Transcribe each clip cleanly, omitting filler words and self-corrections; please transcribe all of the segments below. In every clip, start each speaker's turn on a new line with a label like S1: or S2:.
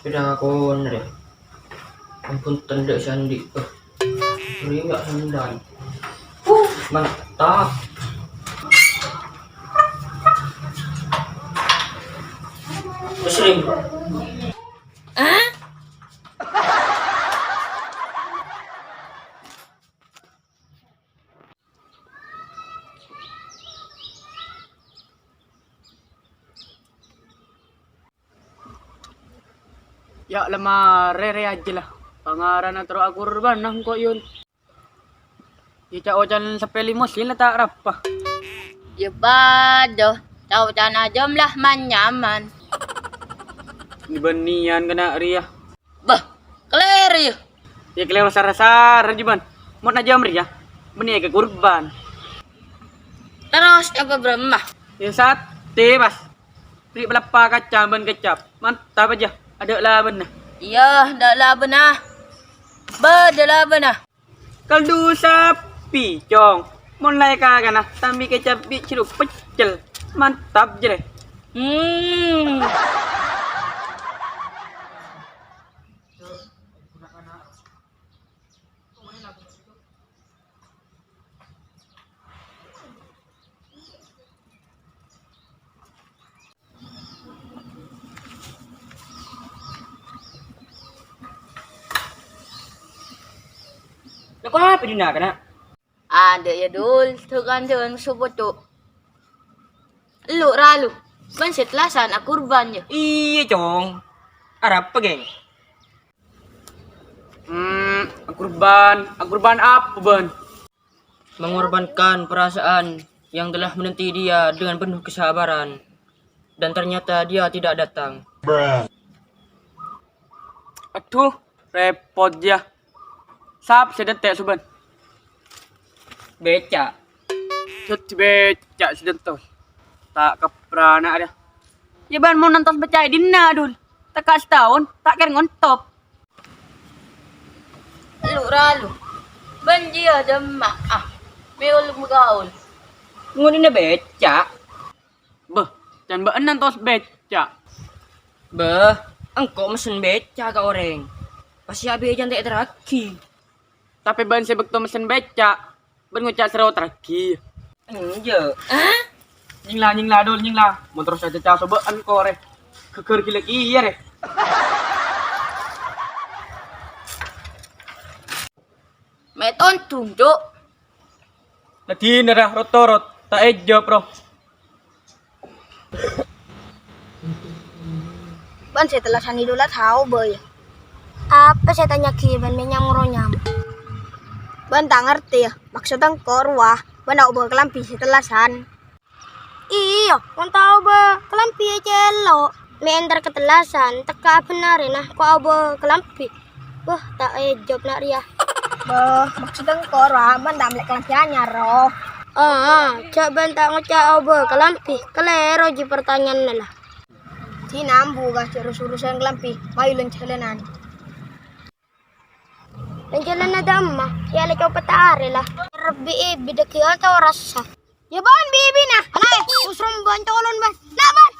S1: sepeda koner ya. Ampun tendek sandi. Riak sandan. Mantap. Sering.
S2: Ya lama rere aja lah. Pangaran na tero aku urban nang ko yun. Ica ocan sa pelimos sila tak rapa.
S3: Yubado, tau tanah jumlah manyaman.
S2: Dibanian kena ria.
S3: Bah, clear ya.
S2: Ya kelewat sarasar jiban. Mau na jam ria. Beni ke kurban.
S3: Terus apa beremah?
S2: Ya sate pas. Beli belapa kacang ban kecap. Mantap aja. Ada laban nah.
S3: Iya, dah lah benah. Dah lah benah.
S2: Kaldu sapi cong. Mulai kagak nah. Tambi kecap bi ciluk pecel. Mantap je deh. Lah kok apa dina kana?
S3: Ada ya dul, tergantung subut tu. Lu ralu. Ban setelasan aku kurban je.
S2: Iya cong. Arab apa geng? Kurban apa ban?
S1: Mengorbankan perasaan yang telah menanti dia dengan penuh kesabaran. Dan ternyata dia tidak datang.
S2: Aduh, repot ya. Sap sedetek suban.
S1: Becak.
S2: Set becak sedentos. Tak keprana ada. Ya ban mau nonton becak dina dul. Tak kasih tahun, tak kira ngontop.
S3: Lu ralu. Ban dia demak. Meul gaul.
S1: Ngunina becak.
S2: Beh, jangan beenan tos becak.
S1: Beh, engkau mesen becak ke orang. Pasti habis cantik teraki.
S2: Tapi ban sebek to mesen becak. Ban ngucap seru teraki.
S1: Enggak.
S2: Nyingla dul nyingla. Mau terus aja cah sobaan kore. Keker gila iya re.
S3: Meton tunduk.
S2: Lagi nerah rotorot. Tak ejo bro.
S4: Ban setelah sani dulu tahu boy. Apa saya tanya ban menyang ronyam. Ban tak ngerti ya. Maksudnya korwah. Ban nak bawa kelampi setelah san. Iya, kan tahu ba kelampi aja lo. Meenter ketelasan, teka benar nah kau bawa kelampi. Wah, tak job nak ria. Maksudnya korwah, ban tak melek kelampi anyar roh. Coba tak ngucap bawa kelampi. Kelero ji pertanyaan lah. Si nambu gak urus-urusan kelampi, mayu lencelenan. Lencelan ada emak, ya lek kau petare lah. Rebi bidek atau rasa. Ya ban bibi nah, anai usrum bancolon ban. Nak ban.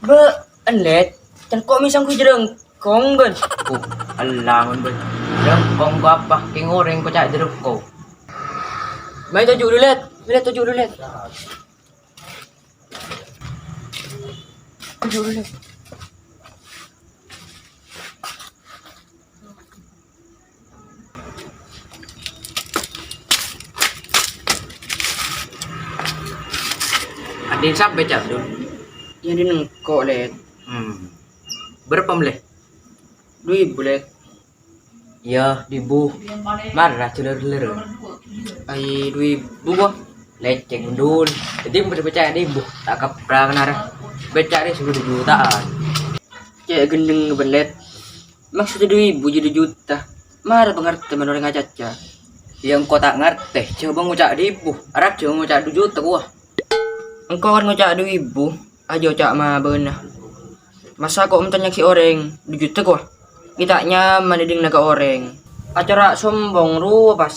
S1: Be, enlet. Dan kok misang ku jereng kong ben. Alangan ben. Jereng kong ko apa? King orang ko cak jereng ko. May tujuh dulu let. Lihat tujuh dulu let. Tujuh dulu let. Din sampai cak dul.
S2: Yang dinengkok let.
S1: Berapa meleh?
S2: 2.000 let.
S1: Ya, dibu. Marah celer-celer.
S2: Ai 2.000 kok.
S1: Leceng dul. Jadi mau percaya dibu. Tak kapra kenara. Baca dia 10 jutaan.
S2: Kayak gendeng belet. Maksudnya 2.000 jadi juta. Marah pengerti teman orang ngacaca.
S1: Yang kau tak ngerti. Coba ngucak dibu. Arab coba ngucak 2 juta gua.
S2: Engkau kan ngocak 2.000. Aja cak mah benar. Masa kok mentanya ki orang 2 juta kok? Kita nyaman ding naga orang. Acara sombong ru pas.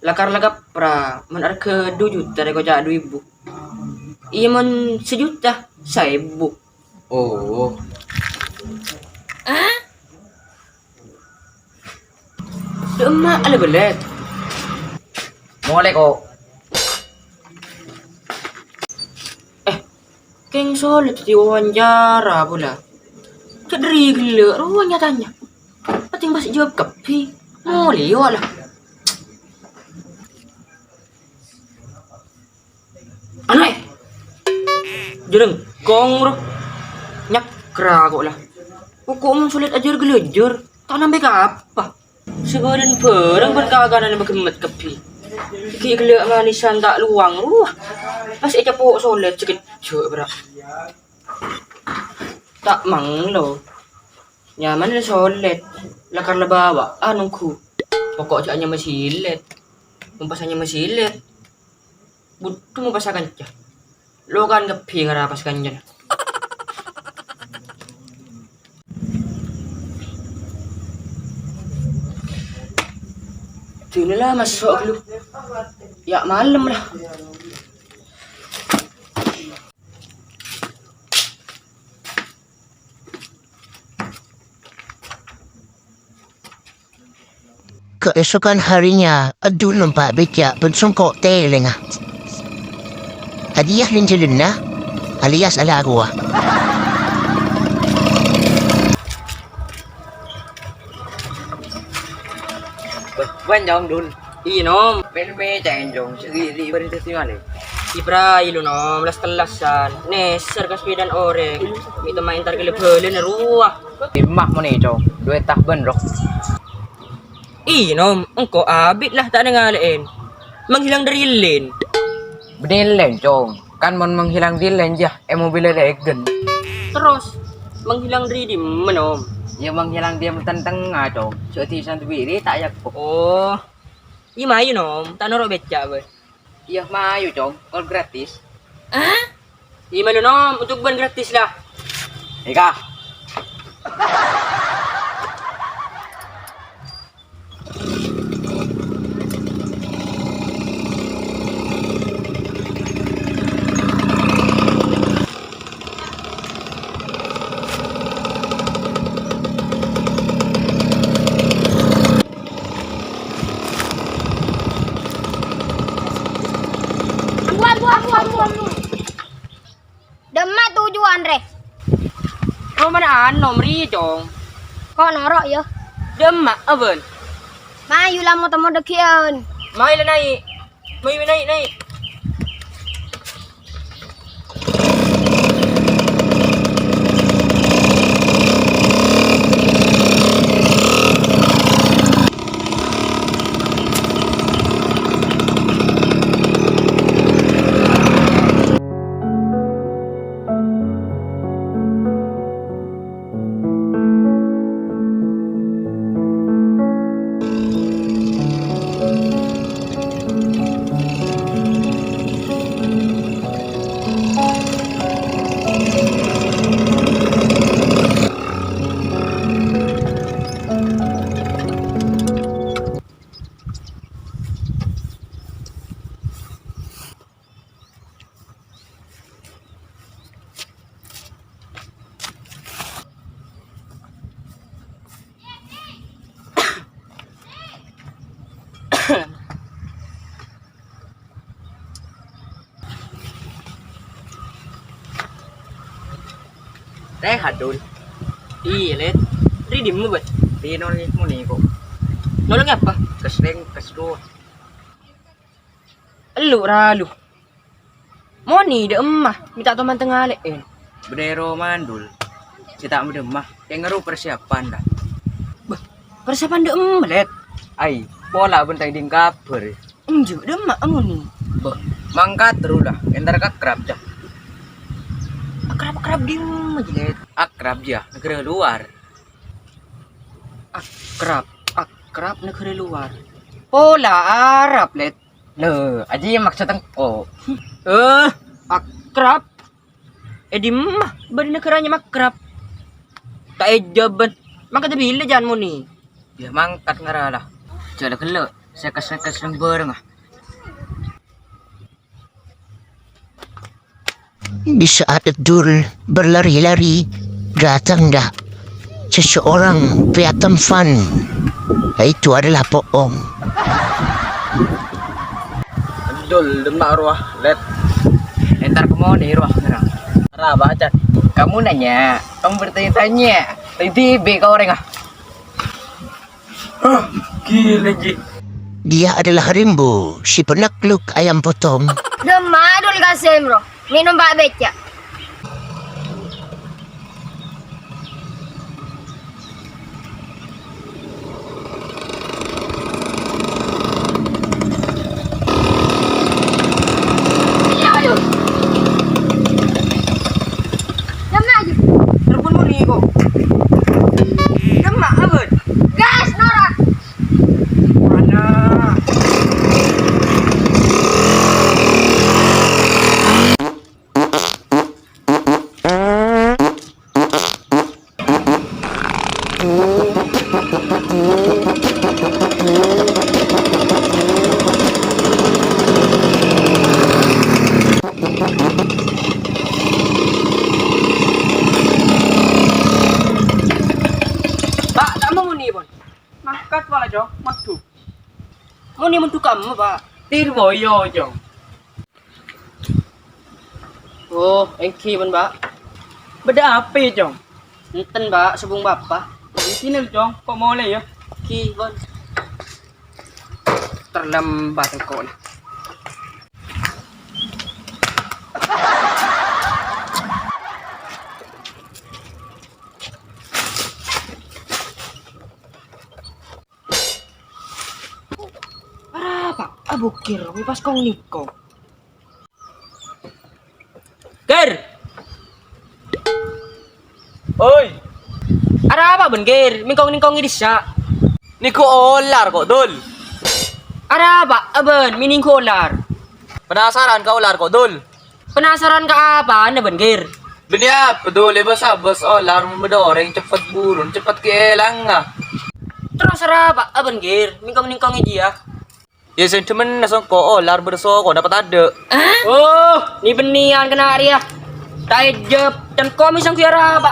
S2: Lakar lagap pra menar ke 2 juta dek kocak 2.000. Iya mon 1 juta 1.000.
S1: Oh.
S2: Demak ala belet.
S1: Mulai kok.
S2: Keng solid di wawancara pula. Kederi gila ruangnya tanya. Pating masih jawab kepi. Mulai wala. Anai. Jereng kong bro. Nyak kerago lah. Hukum sulit ajar gelajur. Tak nambah ke apa. Sebadan perang berkaganan berkemet kepi. Ki gila manisan tak luang ruah. Pas eca po solid sekejap berak. Tak mang lo. Nyaman na solid. Lakar na bawa. Anong ku? Pokok siya masilit. Mumpasannya masilit. Buto mo pasakan siya. Lokan ka pingarapas kanya. Sino lah masuk lu. Ya malam lah.
S5: Keesokan harinya, Adul nampak beca pensungkok teling. Hadiah linjelun na, alias ala gua.
S1: Ban jong dul.
S2: Inom.
S1: Pelme jangan jong. Segi berinteresnya le.
S2: Ibra ilo nom las telasan. Neser kaspidan oreng. Mito main tar gelebelen ruah.
S1: Timah mo ni jong. Duit tak benrok.
S2: Inom, engkau abit lah tak ngalain. Menghilang dari lane.
S1: Benilen jong. Kan mon menghilang di lenjah. Mobil legen.
S2: Terus menghilang dari di menom.
S1: Ya menghilang dia tengah jong. Seperti sendiri tak yak.
S2: Oh. Ima yun nom, tak norok beca be.
S1: Iya mayu jong. All gratis.
S2: Ima lo nom, untuk ban gratis lah.
S1: Ika.
S4: Demak tujuan re.
S2: Romanaan nomri jong.
S4: Kok norok ya?
S2: Demak aben.
S4: Mayu lah mau temu dekian.
S2: Mai lah naik. Mai naik.
S1: Rehat dul.
S2: Iya let. Ridim mo ba?
S1: Di nol mo ni ko.
S2: Nolong apa?
S1: Kesreng kesru.
S2: Elu ralu. Moni de emah, minta teman tengah lein.
S1: Bedero mandul. Cita mah yang ngaruh persiapan dah.
S2: Persiapan de emlet.
S1: Ai, pola bentai ding kabar.
S2: Enju de emak Moni.
S1: Bah, mangkat terus dah. Entar akrab dah.
S2: Akrab-akrab di majelet.
S1: Akrab ya, negara luar.
S2: Akrab negeri luar. Pola Arab let.
S1: Loh, aja yang maksud tengko.
S2: Akrab. Di mah bari negaranya makrab. Tak ejaban. Maka bila jangan Moni.
S1: Ya mangkat ngaralah. Jala kelak, saya kes yang bareng ah.
S5: Di saat Abdul berlari-lari, datang dah seseorang Vietnam Fan. Itu adalah Poong.
S1: Dul, demak ruah, let. Entar kemau nih ruah ngerang. Raba acat. Kamu nanya, kamu bertanya-tanya. Tiba kau orang ah. Gila Ji.
S5: Dia adalah Rimbo, si penakluk ayam potong.
S4: Demadul Kasim bro. Minum Pak Beca.
S2: Telepon Moni kok. Demak abad.
S4: Gas Nora.
S2: Mana? Pak, tak mau Moni pun.
S1: Mangkat wala jong, matu.
S2: Moni mentu kamu Pak.
S1: Tirbo yo jong.
S2: Oh, engki pun Pak.
S1: Beda apa jong?
S2: Enten Pak, sebung Bapak.
S1: Di sini jong, kok mau le ya?
S2: Ki pun. Terlambat engkau ni. Apa? Abukir, pas kau niko. Ger,
S1: Oi,
S2: ada apa ben Ger? Mingkong ningkongi disa.
S1: niku olar kok dul.
S2: Ada apa? Aben, mining kolar.
S1: Penasaran kau olar kok dul?
S2: Penasaran ke apa anda ben Ger?
S1: Benda peduli basa bas olar orang cepat burun, cepat keelang ah.
S2: Terus ada apa? Aben Ger, mingkong ningkongi dia.
S1: Ya sentimen nasong ko olar berso ko dapat ada.
S2: Oh, ni benian kena Arya. Tak ejep dan komisang kiara apa?